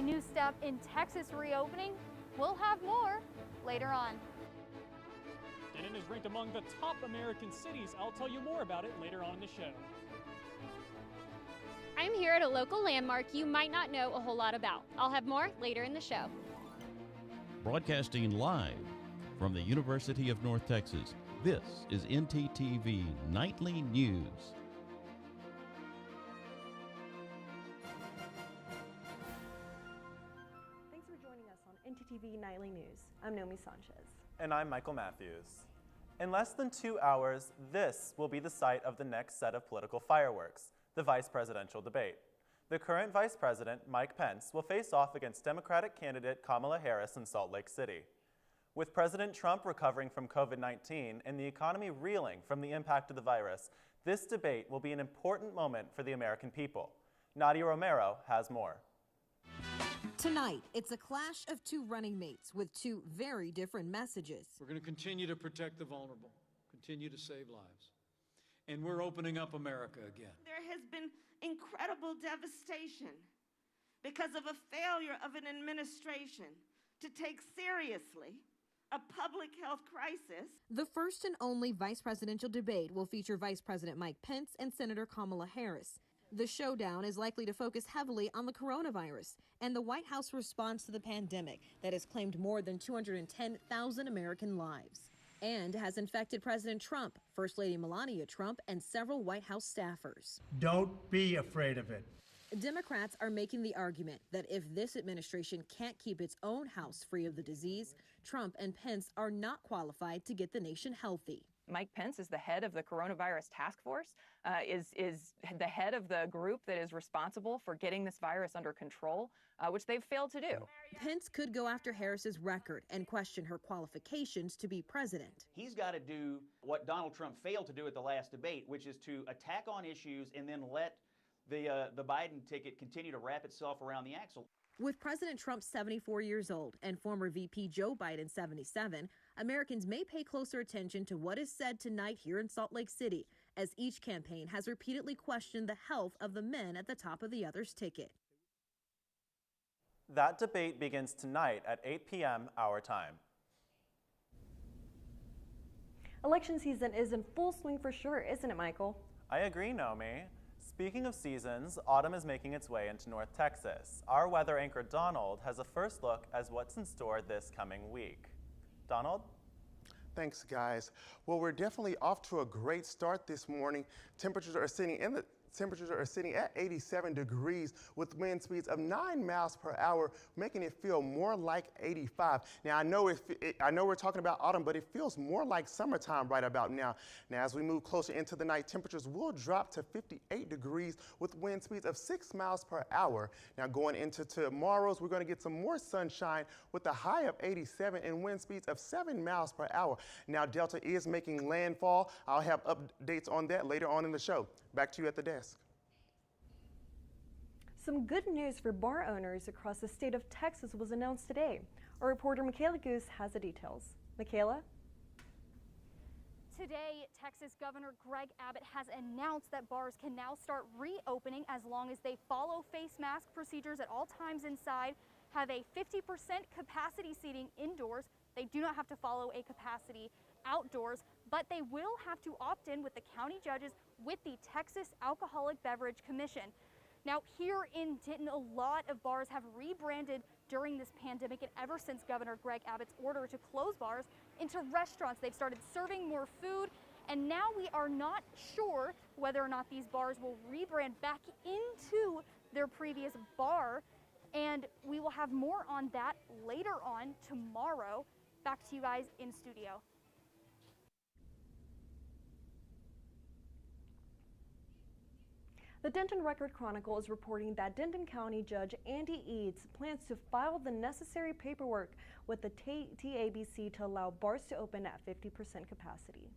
new step in Texas reopening? We'll have more later on. Denton is ranked among the top American cities. I'll tell you more about it later on in the show. I'm here at a local landmark you might not know a whole lot about. I'll have more later in the show. Broadcasting live from the University of North Texas, this is ntTV Nightly News. Thanks for joining us on ntTV Nightly News. I'm Naomi Sanchez. And I'm Michael Matthews. In less than 2 hours, this will be the site of the next set of political fireworks, the vice presidential debate. The current vice president, Mike Pence, will face off against Democratic candidate Kamala Harris in Salt Lake City. With President Trump recovering from COVID-19 and the economy reeling from the impact of the virus, this debate will be an important moment for the American people. Nadia Romero has more. Tonight, it's a clash of two running mates with two very different messages. We're going to continue to protect the vulnerable, continue to save lives. And we're opening up America again. There has been incredible devastation because of a failure of an administration to take seriously a public health crisis. The first and only vice presidential debate will feature Vice President Mike Pence and Senator Kamala Harris. The showdown is likely to focus heavily on the coronavirus and the White House response to the pandemic that has claimed more than 210,000 American lives and has infected President Trump, First Lady Melania Trump, and several White House staffers. Don't be afraid of it. Democrats are making the argument that if this administration can't keep its own house free of the disease, Trump and Pence are not qualified to get the nation healthy. Mike Pence is the head of the coronavirus task force, is the head of the group that is responsible for getting this virus under control, which they've failed to do. Pence could go after Harris's record and question her qualifications to be president. He's got to do what Donald Trump failed to do at the last debate, which is to attack on issues and then let the Biden ticket continue to wrap itself around the axle. With President Trump 74 years old and former VP Joe Biden 77, Americans may pay closer attention to what is said tonight here in Salt Lake City, as each campaign has repeatedly questioned the health of the men at the top of the other's ticket. That debate begins tonight at 8 p.m. our time. Election season is in full swing for sure, isn't it, Michael? I agree, Naomi. Speaking of seasons, autumn is making its way into North Texas. Our weather anchor Donald has a first look at what's in store this coming week. Donald? Thanks, guys. Well, we're definitely off to a great start this morning. Temperatures are sitting at 87 degrees with wind speeds of 9 miles per hour, making it feel more like 85. Now, I know we're talking about autumn, but it feels more like summertime right about now. Now, as we move closer into the night, temperatures will drop to 58 degrees with wind speeds of 6 miles per hour. Now, going into tomorrow's, we're going to get some more sunshine with a high of 87 and wind speeds of 7 miles per hour. Now, Delta is making landfall. I'll have updates on that later on in the show. Back to you at the desk. Some good news for bar owners across the state of Texas was announced today. Our reporter Michaela Goose has the details. Michaela? Today, Texas Governor Greg Abbott has announced that bars can now start reopening as long as they follow face mask procedures at all times inside, have a 50% capacity seating indoors. They do not have to follow a capacity outdoors, but they will have to opt in with the county judges with the Texas Alcoholic Beverage Commission. Now, here in Denton, a lot of bars have rebranded during this pandemic and ever since Governor Greg Abbott's order to close bars into restaurants. They've started serving more food, and now we are not sure whether or not these bars will rebrand back into their previous bar, and we will have more on that later on tomorrow. Back to you guys in studio. The Denton Record Chronicle is reporting that Denton County Judge Andy Eads plans to file the necessary paperwork with the TABC to allow bars to open at 50% capacity.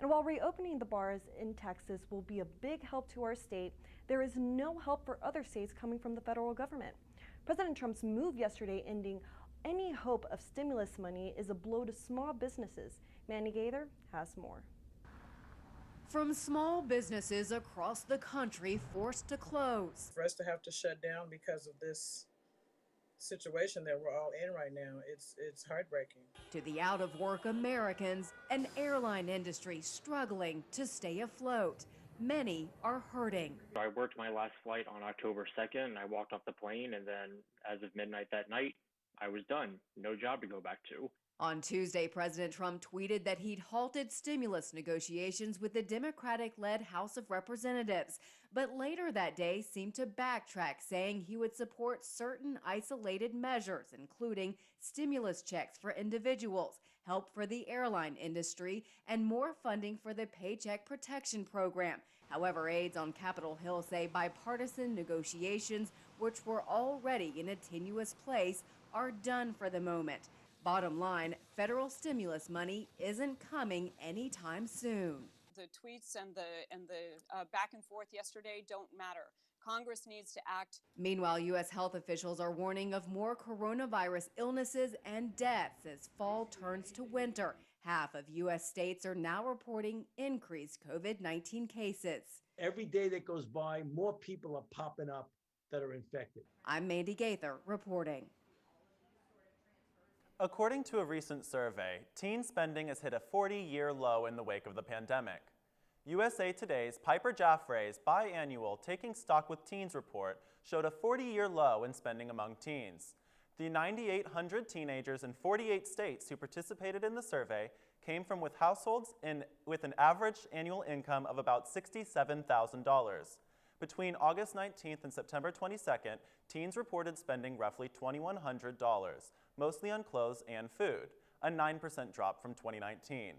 And while reopening the bars in Texas will be a big help to our state, there is no help for other states coming from the federal government. President Trump's move yesterday ending any hope of stimulus money is a blow to small businesses. Manny Gaither has more. from small businesses across the country forced to close. For us to have to shut down because of this situation that we're all in right now, it's heartbreaking. To the out-of-work Americans, an airline industry struggling to stay afloat. Many are hurting. I worked my last flight on October 2nd, and I walked off the plane, and then as of midnight that night, I was done. No job to go back to. On Tuesday, President Trump tweeted that he'd halted stimulus negotiations with the Democratic-led House of Representatives, but later that day seemed to backtrack, saying he would support certain isolated measures, including stimulus checks for individuals, help for the airline industry, and more funding for the Paycheck Protection Program. However, aides on Capitol Hill say bipartisan negotiations, which were already in a tenuous place, are done for the moment. Bottom line, federal stimulus money isn't coming anytime soon. The tweets and the back and forth yesterday don't matter. Congress needs to act. Meanwhile, U.S. health officials are warning of more coronavirus illnesses and deaths as fall turns to winter. Half of U.S. states are now reporting increased COVID-19 cases. Every day that goes by, more people are popping up that are infected. I'm Mandy Gaither reporting. According to a recent survey, teen spending has hit a 40-year low in the wake of the pandemic. USA Today's Piper Jaffray's biannual Taking Stock with Teens report showed a 40-year low in spending among teens. The 9,800 teenagers in 48 states who participated in the survey came from with households with an average annual income of about $67,000. Between August 19th and September 22nd, teens reported spending roughly $2,100, mostly on clothes and food, a 9% drop from 2019.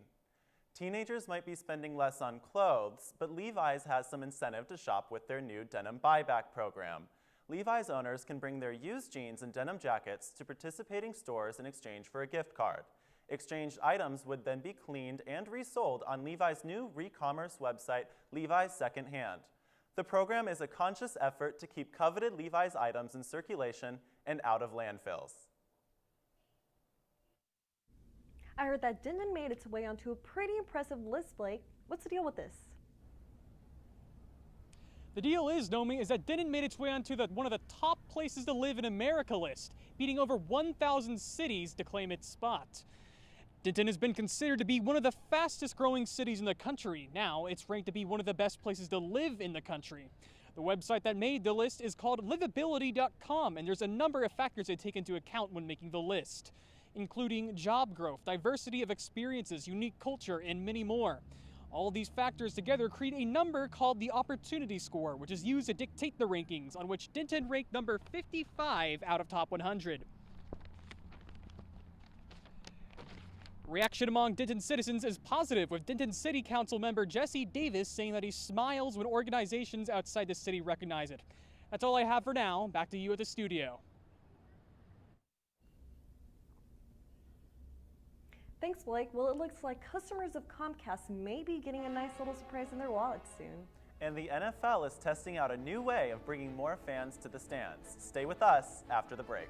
Teenagers might be spending less on clothes, but Levi's has some incentive to shop with their new denim buyback program. Levi's owners can bring their used jeans and denim jackets to participating stores in exchange for a gift card. Exchanged items would then be cleaned and resold on Levi's new re-commerce website, Levi's Secondhand. The program is a conscious effort to keep coveted Levi's items in circulation and out of landfills. I heard that Denton made its way onto a pretty impressive list, Blake. What's the deal with this? The deal is, Nomi, is that Denton made its way onto one of the top places to live in America list, beating over 1,000 cities to claim its spot. Denton has been considered to be one of the fastest growing cities in the country. Now it's ranked to be one of the best places to live in the country. The website that made the list is called livability.com, and there's a number of factors they take into account when making the list, including job growth, diversity of experiences, unique culture, and many more. All of these factors together create a number called the Opportunity Score, which is used to dictate the rankings, on which Denton ranked number 55 out of top 100. Reaction among Denton citizens is positive, with Denton City Council member Jesse Davis saying that he smiles when organizations outside the city recognize it. That's all I have for now. Back to you at the studio. Thanks, Blake. Well, it looks like customers of Comcast may be getting a nice little surprise in their wallets soon. And the NFL is testing out a new way of bringing more fans to the stands. Stay with us after the break.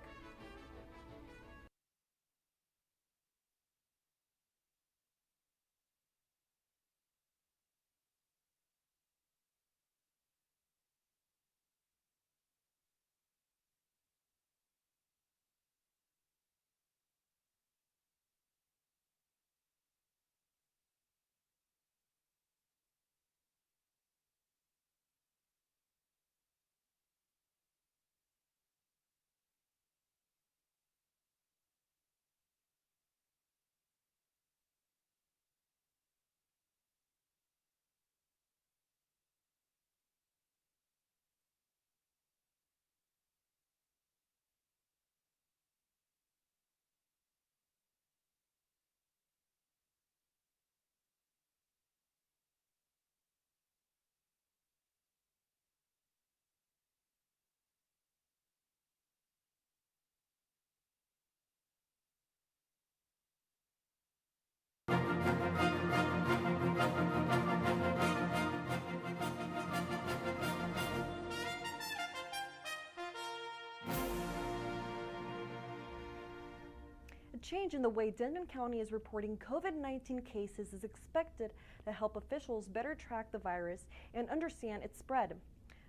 The change in the way Denton County is reporting COVID-19 cases is expected to help officials better track the virus and understand its spread.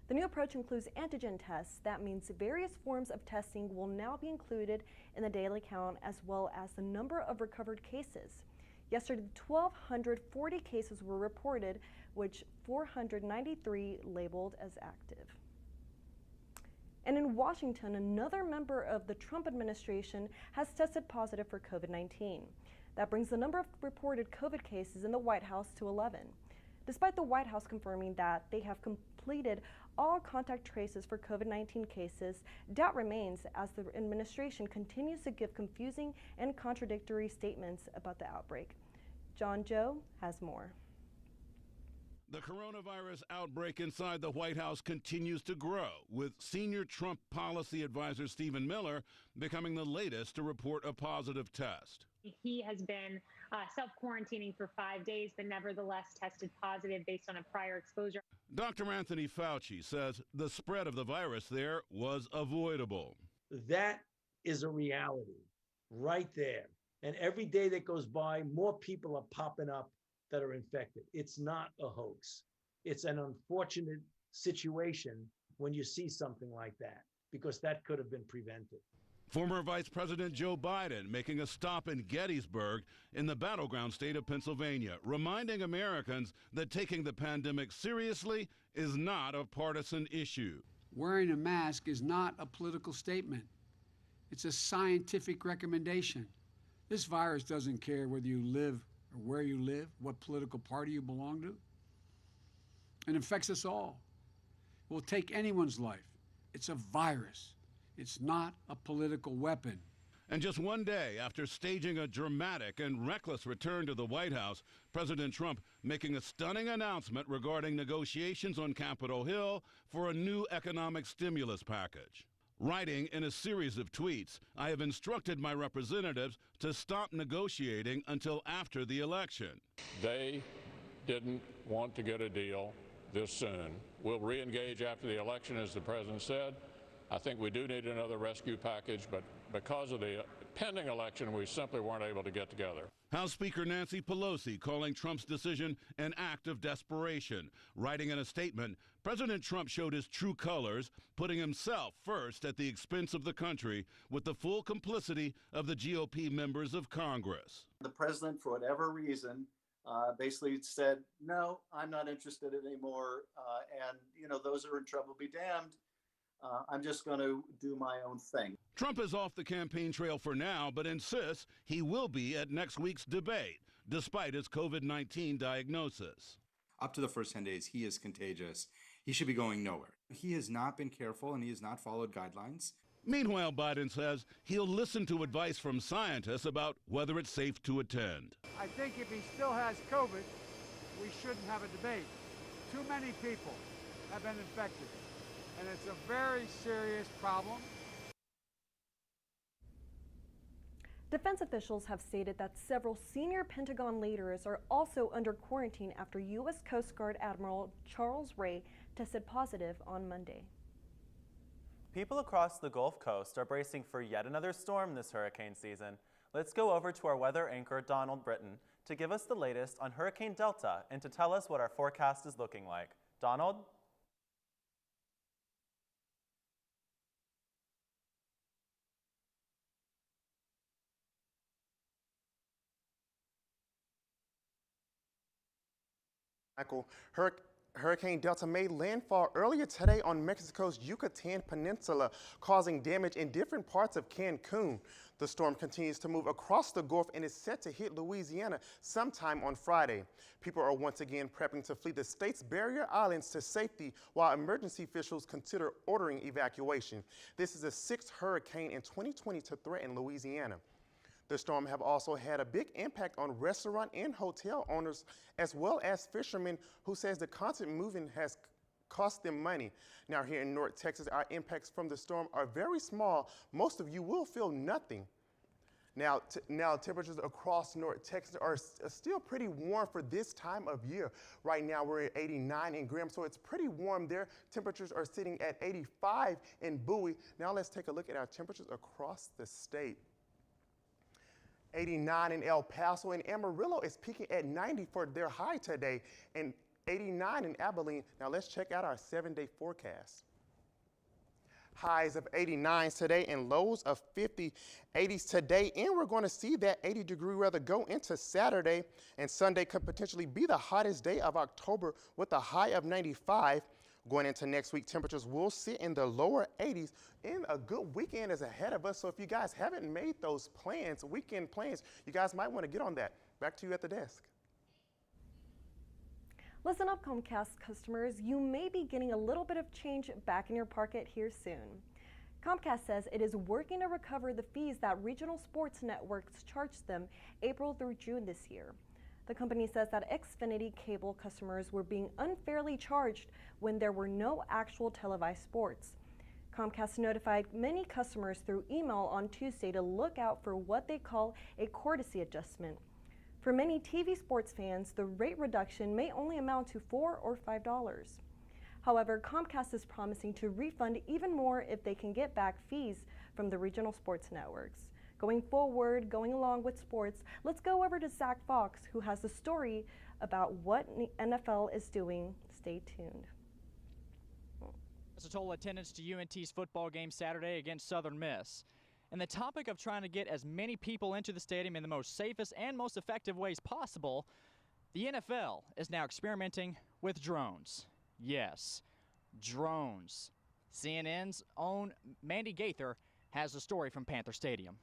The new approach includes antigen tests. That means various forms of testing will now be included in the daily count, as well as the number of recovered cases. Yesterday, 1,240 cases were reported, which 493 labeled as active. And in Washington, another member of the Trump administration has tested positive for COVID-19. That brings the number of reported COVID cases in the White House to 11. Despite the White House confirming that they have completed all contact traces for COVID-19 cases, doubt remains as the administration continues to give confusing and contradictory statements about the outbreak. John Joe has more. The coronavirus outbreak inside the White House continues to grow, with senior Trump policy advisor Stephen Miller becoming the latest to report a positive test. He has been self-quarantining for 5 days, but nevertheless tested positive based on a prior exposure. Dr. Anthony Fauci says the spread of the virus there was avoidable. That is a reality right there. And every day that goes by, more people are popping up that are infected. It's not a hoax. It's an unfortunate situation when you see something like that, because that could have been prevented. Former Vice President Joe Biden making a stop in Gettysburg in the battleground state of Pennsylvania, reminding Americans that taking the pandemic seriously is not a partisan issue. Wearing a mask is not a political statement. It's a scientific recommendation. This virus doesn't care whether you live or where you live, what political party you belong to. It infects us all. It will take anyone's life. It's a virus. It's not a political weapon. And just one day after staging a dramatic and reckless return to the White House, President Trump making a stunning announcement regarding negotiations on Capitol Hill for a new economic stimulus package. Writing in a series of tweets, I have instructed my representatives to stop negotiating until after the election. They didn't want to get a deal this soon. We'll re-engage after the election, as the president said. I think we do need another rescue package, but because of the pending election, we simply weren't able to get together. House Speaker Nancy Pelosi calling Trump's decision an act of desperation. Writing in a statement, President Trump showed his true colors, putting himself first at the expense of the country with the full complicity of the GOP members of Congress. The president, for whatever reason, basically said, no, I'm not interested anymore. And, those who are in trouble be damned. I'm just going to do my own thing. Trump is off the campaign trail for now, but insists he will be at next week's debate, despite his COVID-19 diagnosis. Up to the first 10 days, he is contagious. He should be going nowhere. He has not been careful and he has not followed guidelines. Meanwhile, Biden says he'll listen to advice from scientists about whether it's safe to attend. I think if he still has COVID, we shouldn't have a debate. Too many people have been infected, and it's a very serious problem. Defense officials have stated that several senior Pentagon leaders are also under quarantine after U.S. Coast Guard Admiral Charles Ray tested positive on Monday. People across the Gulf Coast are bracing for yet another storm this hurricane season. Let's go over to our weather anchor, Donald Britton, to give us the latest on Hurricane Delta and to tell us what our forecast is looking like. Donald? Michael, Hurricane Delta made landfall earlier today on Mexico's Yucatan Peninsula, causing damage in different parts of Cancun. The storm continues to move across the Gulf and is set to hit Louisiana sometime on Friday. People are once again prepping to flee the state's barrier islands to safety while emergency officials consider ordering evacuation. This is the sixth hurricane in 2020 to threaten Louisiana. The storm have also had a big impact on restaurant and hotel owners, as well as fishermen, who says the constant moving has cost them money. Now here in North Texas, our impacts from the storm are very small. Most of you will feel nothing. Now temperatures across North Texas are still pretty warm for this time of year. Right now we're at 89 in Graham, so it's pretty warm there. Temperatures are sitting at 85 in Bowie. Now let's take a look at our temperatures across the state. 89 in El Paso, and Amarillo is peaking at 90 for their high today, and 89 in Abilene. Now let's check out our 7-day forecast. Highs of 89s today and lows of 50, 80s today. And we're going to see that 80-degree weather go into Saturday, and Sunday could potentially be the hottest day of October with a high of 95. Going into next week, temperatures will sit in the lower 80s, and a good weekend is ahead of us. So if you guys haven't made those plans, weekend plans, you guys might want to get on that. Back to you at the desk. Listen up, Comcast customers. You may be getting a little bit of change back in your pocket here soon. Comcast says it is working to recover the fees that regional sports networks charged them April through June this year. The company says that Xfinity cable customers were being unfairly charged when there were no actual televised sports. Comcast notified many customers through email on Tuesday to look out for what they call a courtesy adjustment. For many TV sports fans, the rate reduction may only amount to $4 or $5. However, Comcast is promising to refund even more if they can get back fees from the regional sports networks. Going forward, going along with sports, let's go over to Zach Fox, who has a story about what NFL is doing. Stay tuned. It's a total attendance to UNT's football game Saturday against Southern Miss. And the topic of trying to get as many people into the stadium in the most safest and most effective ways possible, the NFL is now experimenting with drones. Yes, drones. CNN's own Mandy Gaither has the story from Panther Stadium.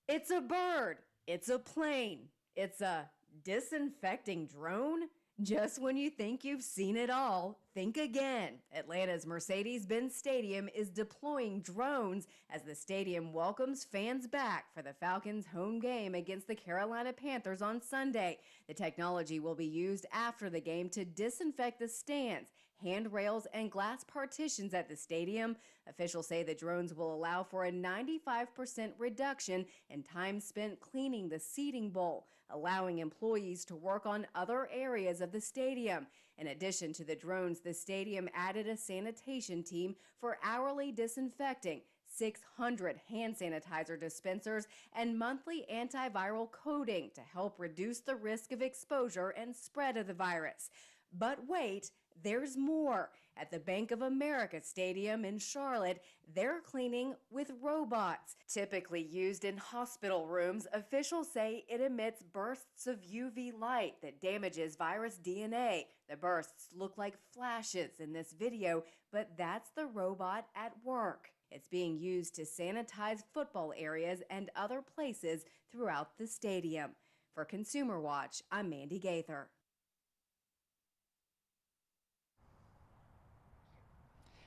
It's a bird. It's a plane. It's a disinfecting drone. Just when you think you've seen it all, think again. Atlanta's Mercedes-Benz Stadium is deploying drones as the stadium welcomes fans back for the Falcons' home game against the Carolina Panthers on Sunday. The technology will be used after the game to disinfect the stands, handrails, and glass partitions at the stadium. Officials say the drones will allow for a 95% reduction in time spent cleaning the seating bowl, allowing employees to work on other areas of the stadium. In addition to the drones, the stadium added a sanitation team for hourly disinfecting, 600 hand sanitizer dispensers, and monthly antiviral coating to help reduce the risk of exposure and spread of the virus. But wait, there's more. At the Bank of America Stadium in Charlotte, they're cleaning with robots. Typically used in hospital rooms, officials say it emits bursts of UV light that damages virus DNA. The bursts look like flashes in this video, but that's the robot at work. It's being used to sanitize football areas and other places throughout the stadium. For Consumer Watch, I'm Mandy Gaither.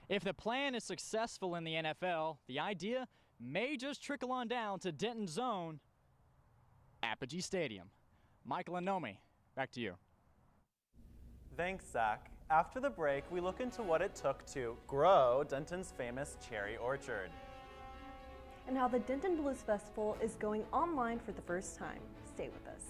If the plan is successful in the NFL, the idea may just trickle on down to Denton's own Apogee Stadium. Michael and Nomi, back to you. Thanks, Zach. After the break, we look into what it took to grow Denton's famous cherry orchard. And how the Denton Blues Festival is going online for the first time. Stay with us.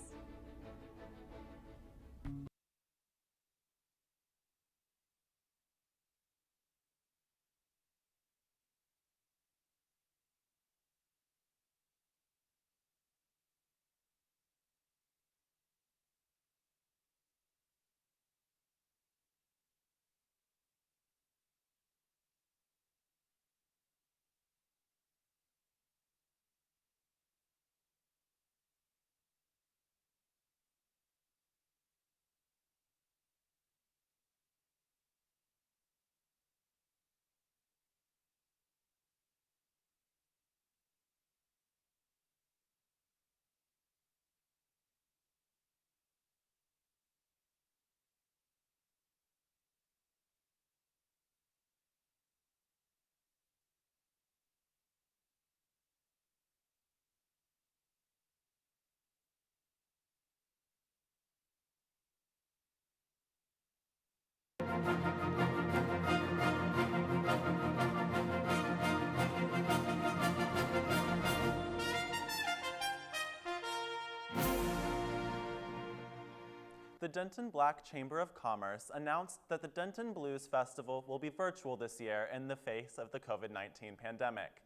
The Denton Black Chamber of Commerce announced that the Denton Blues Festival will be virtual this year in the face of the COVID-19 pandemic.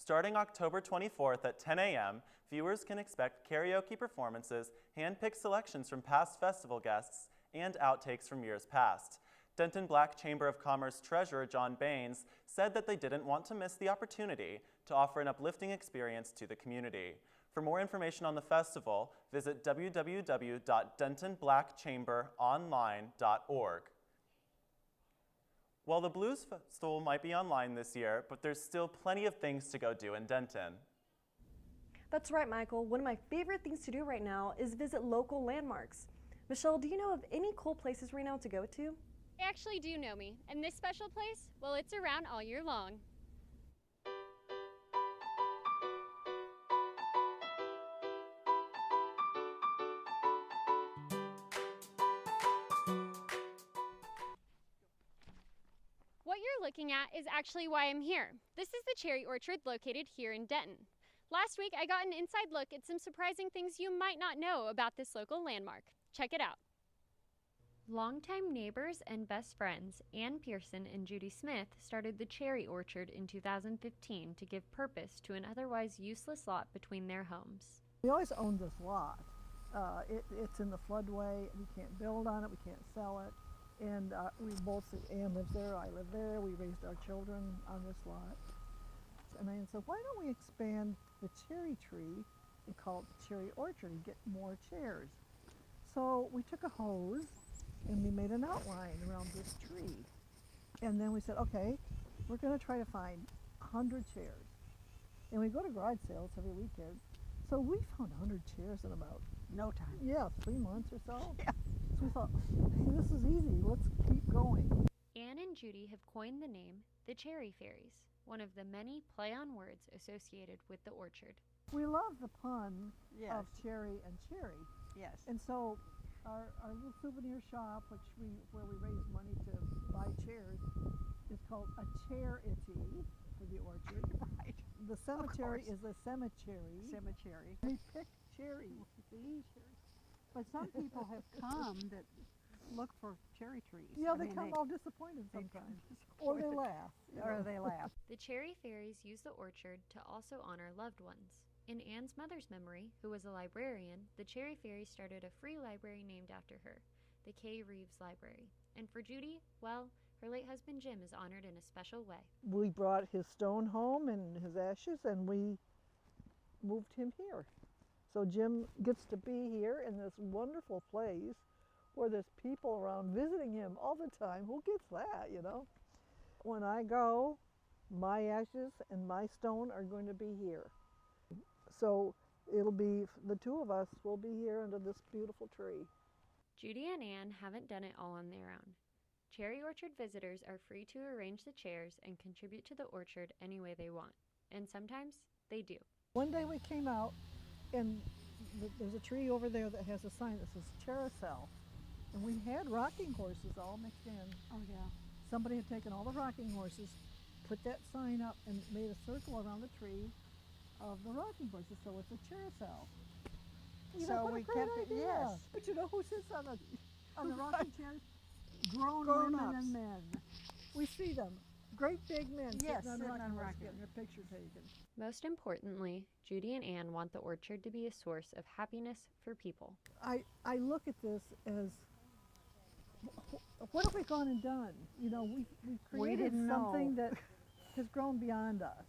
Starting October 24th at 10 a.m., viewers can expect karaoke performances, hand-picked selections from past festival guests, and outtakes from years past. Denton Black Chamber of Commerce Treasurer John Baines said that they didn't want to miss the opportunity to offer an uplifting experience to the community. For more information on the festival, visit www.dentonblackchamberonline.org. Well, the Blues Festival might be online this year, but there's still plenty of things to go do in Denton. That's right, Michael. One of my favorite things to do right now is visit local landmarks. Michelle, do you know of any cool places right now to go to? I actually do know me, and this special place, well, it's around all year long. What you're looking at is actually why I'm here. This is the cherry orchard located here in Denton. Last week, I got an inside look at some surprising things you might not know about this local landmark. Check it out. Longtime neighbors and best friends, Ann Pearson and Judy Smith started the cherry orchard in 2015 to give purpose to an otherwise useless lot between their homes. We always owned this lot. It's in the floodway. We can't build on it. We can't sell it. And we both, Ann lives there, I live there. We raised our children on this lot. And Ann said, why don't we expand the cherry tree and call it the cherry orchard and get more chairs? So we took a hose and we made an outline around this tree. And then we said, okay, we're going to try to find 100 chairs. And we go to garage sales every weekend. So we found 100 chairs in about no time. Yeah, 3 months or so. Yeah. So we thought, hey, this is easy. Let's keep going. Ann and Judy have coined the name the Cherry Fairies, one of the many play-on words associated with the orchard. We love the pun of cherry and cherry. Yes. And so our little souvenir shop, where we raise money to buy chairs, is called a charity for the orchard. Right. The cemetery is a cemetery. Cemetery. We pick cherries. See? But some people have come that look for cherry trees. Yeah, they come all disappointed sometimes. Or they laugh. Or they laugh. The Cherry Fairies use the orchard to also honor loved ones. In Ann's mother's memory, who was a librarian, the Cherry Fairies started a free library named after her, the Kay Reeves Library. And for Judy, well, her late husband Jim is honored in a special way. We brought his stone home and his ashes, and we moved him here. So Jim gets to be here in this wonderful place where there's people around visiting him all the time. Who gets that, you know? When I go, my ashes and my stone are going to be here. So it'll be, the two of us will be here under this beautiful tree. Judy and Ann haven't done it all on their own. Cherry Orchard visitors are free to arrange the chairs and contribute to the orchard any way they want. And sometimes they do. One day we came out and there's a tree over there that has a sign that says Carousel. And we had rocking horses all mixed in. Oh yeah. Somebody had taken all the rocking horses, put that sign up and made a circle around the tree of the rocking horses, so it's a carousel. So we kept it, yes. But you know who sits on the rocking chairs? Grown women and men. We see them. Great big men Yes, sitting on sitting on rocking horses rocking. getting their picture taken. Most importantly, Judy and Ann want the orchard to be a source of happiness for people. I look at this as, what have we gone and done? You know, we've created something that has grown beyond us.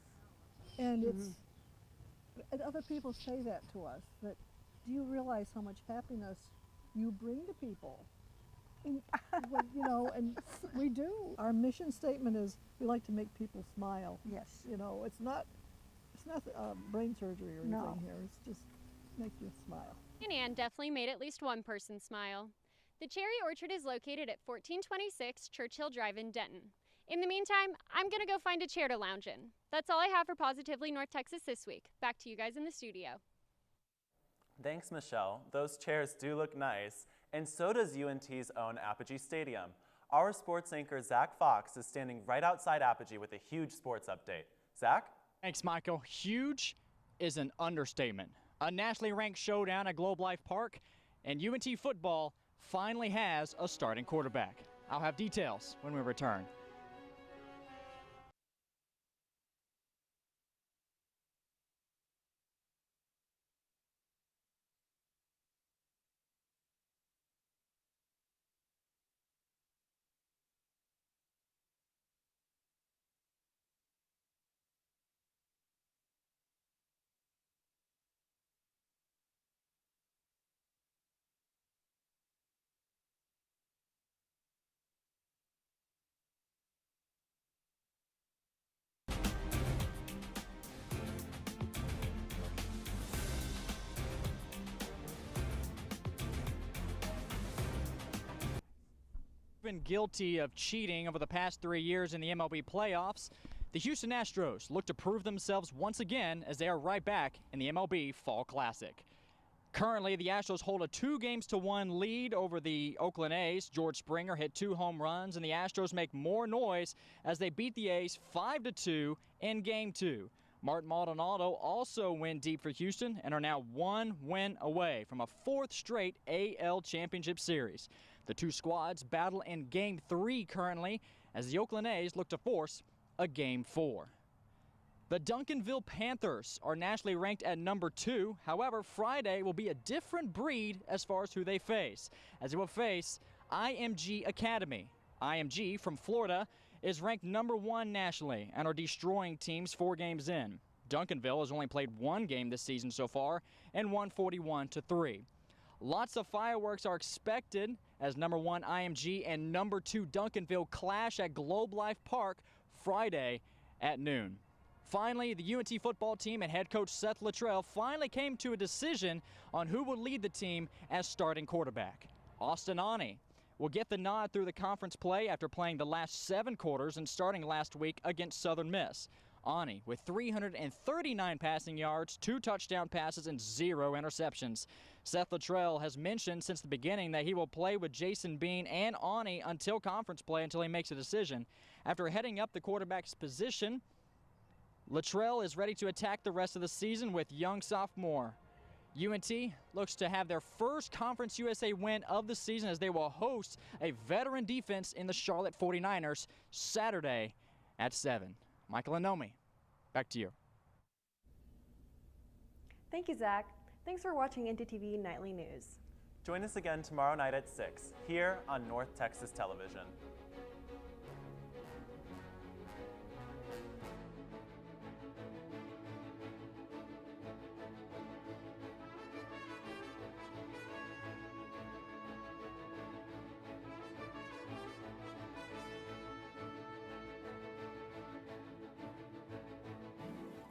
And it's, and other people say that to us, that do you realize how much happiness you bring to people? And, you know, and we do. Our mission statement is we like to make people smile. Yes. You know, it's not brain surgery or anything No. here. It's just make you smile. And Ann definitely made at least one person smile. The Cherry Orchard is located at 1426 Churchill Drive in Denton. In the meantime, I'm gonna go find a chair to lounge in. That's all I have for Positively North Texas this week. Back to you guys in the studio. Thanks, Michelle. Those chairs do look nice, and so does UNT's own Apogee Stadium. Our sports anchor, Zach Fox, is standing right outside Apogee with a huge sports update. Zach? Thanks, Michael. Huge is an understatement. A nationally ranked showdown at Globe Life Park, and UNT football finally has a starting quarterback. I'll have details when we return. proven guilty of cheating over the past 3 years in the MLB playoffs, the Houston Astros look to prove themselves once again as they are right back in the MLB Fall Classic. Currently, the Astros hold a 2-1 lead over the Oakland A's. George Springer hit 2 home runs, and the Astros make more noise as they beat the A's 5-2 in Game 2. Martin Maldonado also went deep for Houston and are now 1 win away from a 4th straight AL Championship Series. The two squads battle in Game 3 currently as the Oakland A's look to force a Game 4. The Duncanville Panthers are nationally ranked at number 2. However, Friday will be a different breed as far as who they face, as they will face IMG Academy. IMG from Florida is ranked number 1 nationally and are destroying teams 4 games in. Duncanville has only played 1 game this season so far and won 41-3. Lots of fireworks are expected as number 1 IMG and number 2 Duncanville clash at Globe Life Park Friday at noon. Finally, the UNT football team and head coach Seth Luttrell finally came to a decision on who will lead the team as starting quarterback. Austin Ani will get the nod through the conference play after playing the last 7 quarters and starting last week against Southern Miss. Ani with 339 passing yards, 2 touchdown passes, and 0 interceptions. Seth Luttrell has mentioned since the beginning that he will play with Jason Bean and Ani until conference play until he makes a decision. After heading up the quarterback's position, Luttrell is ready to attack the rest of the season with young sophomore. UNT looks to have their first Conference USA win of the season as they will host a veteran defense in the Charlotte 49ers Saturday at 7. Michael and Nomi, back to you. Thank you, Zach. Thanks for watching ntTV Nightly News. Join us again tomorrow night at 6 here on North Texas Television.